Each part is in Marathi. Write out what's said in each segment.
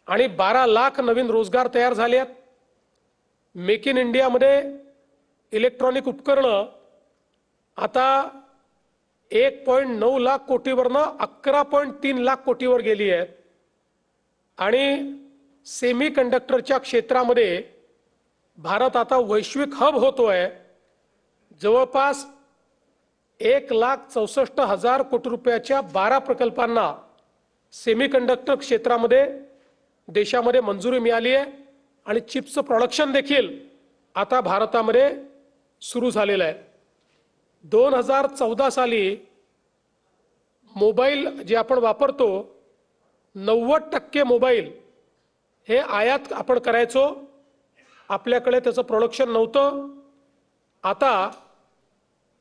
आणि 12 लाख नवीन रोजगार तयार झाले आहेत। मेक इन इंडिया मध्ये इलेक्ट्रॉनिक उपकरणं आता 1.9 लाख कोटीवरनं 11.3 लाख कोटीवर गेली आहेत आणि सेमी कंडक्टरच्या क्षेत्रामध्ये भारत आता वैश्विक हब होतोय। जवळपास 1,64,000 कोटी रुपयाच्या 12 प्रकल्पांना सेमी कंडक्टर क्षेत्रामध्ये देशामध्ये मंजुरी मिळाली आहे आणि चिप्सचं प्रोडक्शन देखील आता भारतामध्ये सुरू झालेलं आहे। 2014 साली मोबाईल जे आपण वापरतो 90% मोबाईल हे आयात आपण करायचो, आपल्याकडे त्याचं प्रोडक्शन नव्हतं। आता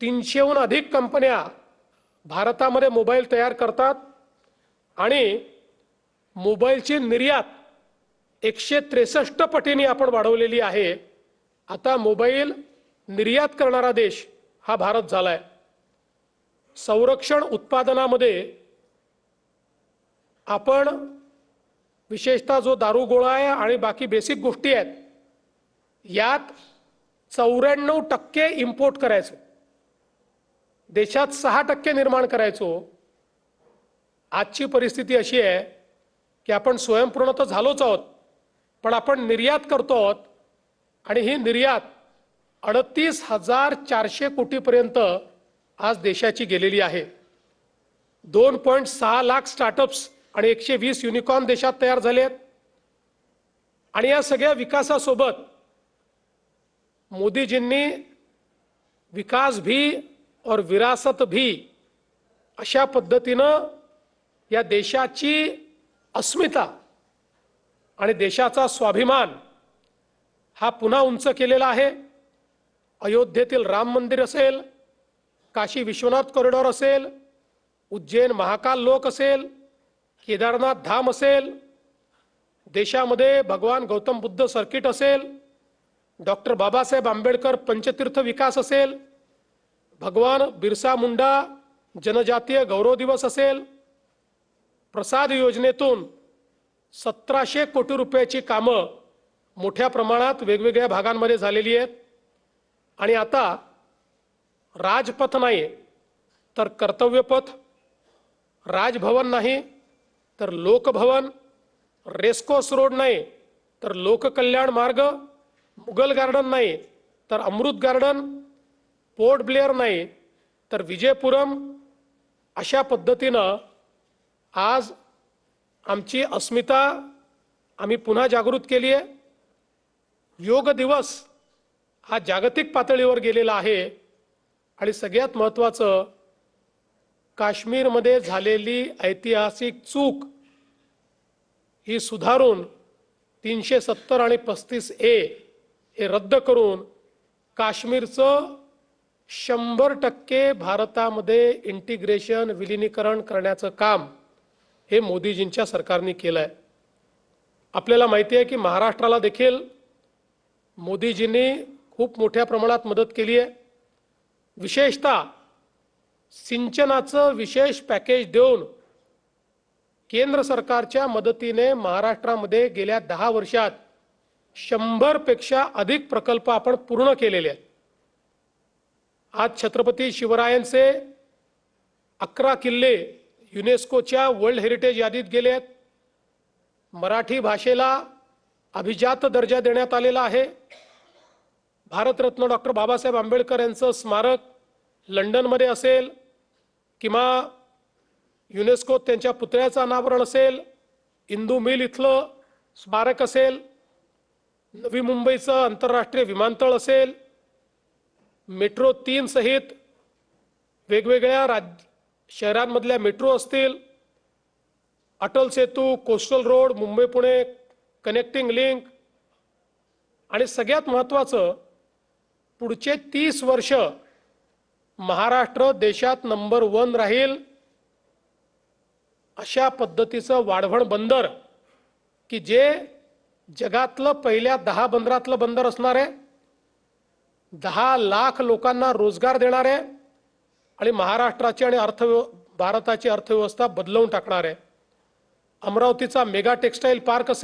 300हून अधिक कंपन्या भारतामध्ये मोबाईल तयार करतात आणि मोबाईलची निर्यात 163 पटीने आपण वाढवलेली आहे। आता मोबाईल निर्यात करणारा देश हा भारत झालाय। संरक्षण उत्पादनामध्ये आपण विशेषतः जो दारुगोळा आहे आणि बाकी बेसिक गोष्टी आहेत यात 94% इम्पोर्ट करायचो, देशात 6% निर्माण करायचो। आजची परिस्थिती अशी आहे की आपण स्वयंपूर्ण तर झालोच आहोत, पण आपण निर्यात करतो आहोत आणि ही निर्यात 38,400 कोटीपर्यंत आज देशाची गेलेली आहे। 2.6 लाख स्टार्टअप्स आणि 120 युनिकॉर्न देशात तयार झाले आहेत। आणि या सगळ्या विकासासोबत मोदीजींनी विकास भी और विरासत भी अशा पद्धतीनं या देशाची अस्मिता आणि देशाचा स्वाभिमान हा पुन्हा उंच केलेला आहे। अयोध्येतील राम मंदिर असेल, काशी विश्वनाथ कॉरिडॉर असेल, उज्जैन महाकाल लोक असेल, केदारनाथ धाम असेल, देशामध्ये भगवान गौतम बुद्ध सर्किट असेल, डॉक्टर बाबासाहेब आंबेडकर पंचतीर्थ विकास असेल, भगवान बिरसा मुंडा जनजातीय गौरव दिवस असेल, प्रसाद योजनेतून 1700 कोटी रुपयाची कामं मोठ्या प्रमाणात वेगवेगळ्या भागांमध्ये झालेली आहेत। आणि आता राजपथ नाही तर कर्तव्यपथ, राजभवन नाही तर लोकभवन, रेस्कोर्स रोड नाही तर लोककल्याण मार्ग, मुघल गार्डन नाही तर अमृत गार्डन, पोर्ट ब्लेअर नाही तर विजयपुरम, अशा पद्धतीनं आज आमची अस्मिता आम्ही पुन्हा जागृत केली आहे। योग दिवस हा जागतिक पातळीवर गेलेला आहे आणि सगळ्यात महत्त्वाचं काश्मीरमध्ये झालेली ऐतिहासिक चूक ही सुधारून 370 आणि 35A हे रद्द करून काश्मीरचं 100% भारतामध्ये इंटिग्रेशन विलीनीकरण करण्याचं काम हे मोदीजींच्या सरकारने केलं आहे। आपल्याला माहिती आहे की महाराष्ट्राला देखील मोदीजींनी खूप मोठ्या प्रमाणात मदत केली आहे। विशेषतः सिंचनाचं विशेष पॅकेज देऊन केंद्र सरकारच्या मदतीने महाराष्ट्रामध्ये गेल्या 10 वर्षात 100 पेक्षा अधिक प्रकल्प आपण पूर्ण केलेले आहेत। आज छत्रपती शिवरायांचे 11 किल्ले युनेस्कोच्या वर्ल्ड हेरिटेज यादीत गेले आहेत। मराठी भाषेला अभिजात दर्जा देण्यात आलेला आहे। भारतरत्न डॉक्टर बाबासाहेब आंबेडकर यांचं स्मारक लंडनमध्ये असेल किंवा युनेस्कोत त्यांच्या पुतळ्याचं अनावरण असेल, इंदू मिल इथलं स्मारक असेल, नवी मुंबईचं आंतरराष्ट्रीय विमानतळ असेल, मेट्रो 3 सहित वेगवेगळ्या शहरांमधल्या मेट्रो असतील, Atal Setu, coastal road, Mumbai Pune connecting link, आणि सगळ्यात महत्त्वाचं पुढचे 30 वर्ष महाराष्ट्र देशात नंबर 1 राहील अशा पद्धतीचं वाढवण बंदर की जे जगातलं पहिल्या 10 बंदरातलं बंदर असणार आहे, 10 लाख लोकांना रोजगार देणार आहे आणि महाराष्ट्राची आणि भारताची अर्थव्यवस्था बदलवून टाकणार आहे। अमरावतीचा मेगा टेक्सटाईल पार्क